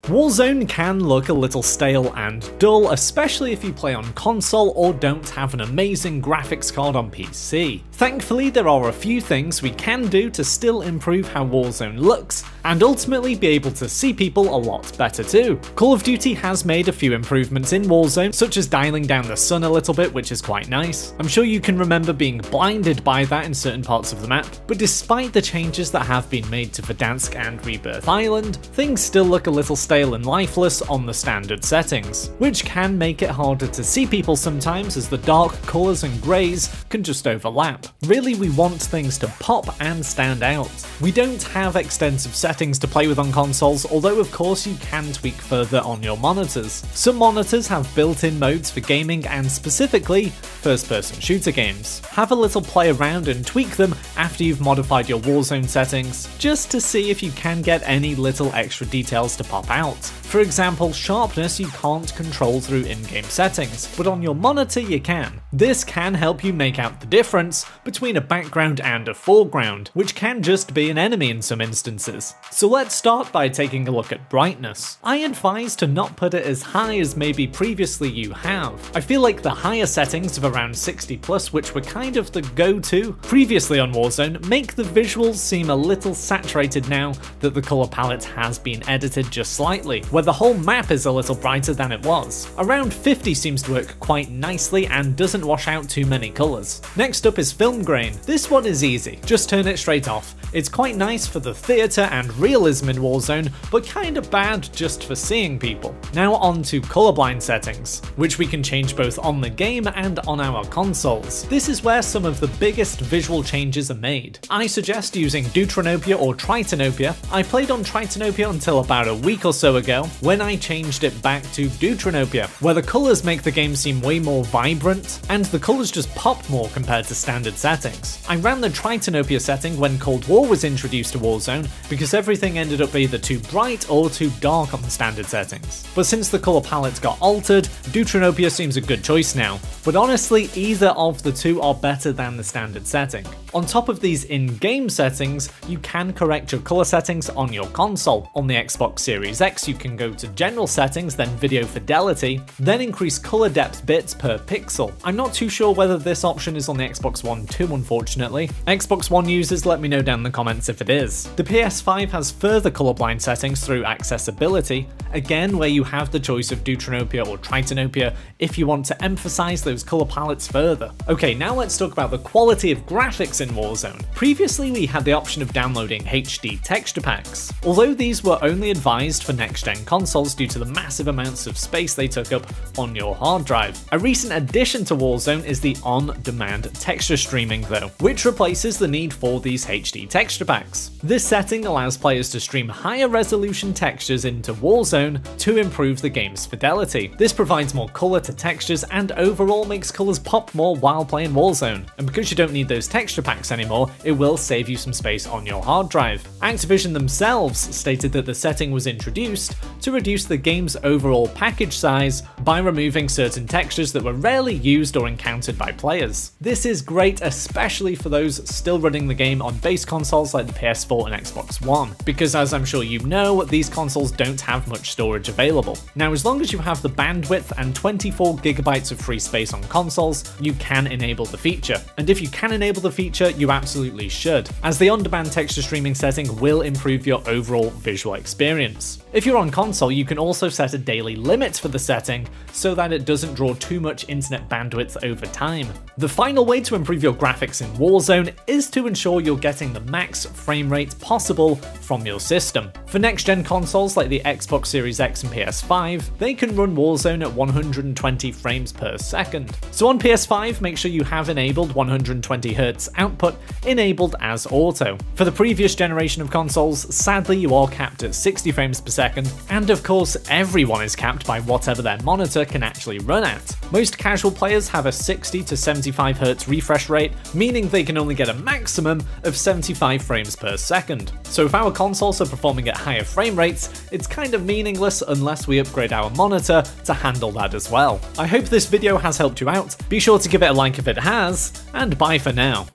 Warzone can look a little stale and dull, especially if you play on console or don't have an amazing graphics card on PC. Thankfully, there are a few things we can do to still improve how Warzone looks, and ultimately be able to see people a lot better too. Call of Duty has made a few improvements in Warzone, such as dialing down the sun a little bit, which is quite nice. I'm sure you can remember being blinded by that in certain parts of the map, but despite the changes that have been made to Verdansk and Rebirth Island, things still look a little stale and lifeless on the standard settings, which can make it harder to see people sometimes as the dark colours and greys can just overlap. Really, we want things to pop and stand out. We don't have extensive settings to play with on consoles, although of course you can tweak further on your monitors. Some monitors have built-in modes for gaming and specifically first-person shooter games. Have a little play around and tweak them after you've modified your Warzone settings, just to see if you can get any little extra details to pop out. For example, sharpness you can't control through in-game settings, but on your monitor you can. This can help you make out the difference between a background and a foreground, which can just be an enemy in some instances. So let's start by taking a look at brightness. I advise to not put it as high as maybe previously you have. I feel like the higher settings of around 60+, which were kind of the go-to previously on Warzone, make the visuals seem a little saturated now that the colour palette has been edited just slightly, where the whole map is a little brighter than it was. Around 50 seems to work quite nicely and doesn't wash out too many colours. Next up is film grain. This one is easy, just turn it straight off. It's quite nice for the theatre and realism in Warzone, but kinda bad just for seeing people. Now on to colourblind settings, which we can change both on the game and on our consoles. This is where some of the biggest visual changes are made. I suggest using Deuteranopia or Tritonopia. I played on Tritonopia until about a week or so ago, when I changed it back to Deuteranopia, where the colours make the game seem way more vibrant, and the colours just pop more compared to standard settings. I ran the Tritonopia setting when Cold War was introduced to Warzone, because everything ended up either too bright or too dark on the standard settings. But since the colour palette got altered, Deuteranopia seems a good choice now, but honestly either of the two are better than the standard setting. On top of these in-game settings, you can correct your colour settings on your console. On the Xbox Series X you can go to General Settings, then Video Fidelity, then increase colour depth bits per pixel. I'm not too sure whether this option is on the Xbox One too, unfortunately. Xbox One users, let me know down in the comments if it is. The PS5 has further colourblind settings through accessibility, again where you have the choice of Deuteranopia or Tritonopia if you want to emphasise those colour palettes further. Okay, now let's talk about the quality of graphics in Warzone. Previously we had the option of downloading HD texture packs. Although these were only advised for next-gen consoles due to the massive amounts of space they took up on your hard drive. A recent addition to Warzone is the on-demand texture streaming though, which replaces the need for these HD texture packs. This setting allows players to stream higher resolution textures into Warzone to improve the game's fidelity. This provides more colour to textures and overall makes colours pop more while playing Warzone. And because you don't need those texture packs anymore, it will save you some space on your hard drive. Activision themselves stated that the setting was introduced to reduce the game's overall package size by removing certain textures that were rarely used or encountered by players. This is great, especially for those still running the game on base consoles like the PS4 and Xbox One, because as I'm sure you know, these consoles don't have much storage available. Now, as long as you have the bandwidth and 24GB of free space on consoles, you can enable the feature. And if you can enable the feature, you absolutely should, as the on-demand texture streaming setting will improve your overall visual experience. If you're on console, you can also set a daily limit for the setting so that it doesn't draw too much internet bandwidth over time. The final way to improve your graphics in Warzone is to ensure you're getting the max frame rate possible from your system. For next-gen consoles like the Xbox Series X and PS5, they can run Warzone at 120 frames per second. So on PS5, make sure you have enabled 120Hz output enabled as auto. For the previous generation of consoles, sadly you are capped at 60 frames per second, and of course everyone is capped by whatever their monitor can actually run at. Most casual players have a 60 to 75Hz refresh rate, meaning they can only get a maximum of 75 frames per second. So if our consoles are performing at higher frame rates, it's kind of meaningless unless we upgrade our monitor to handle that as well. I hope this video has helped you out. Be sure to give it a like if it has, and bye for now.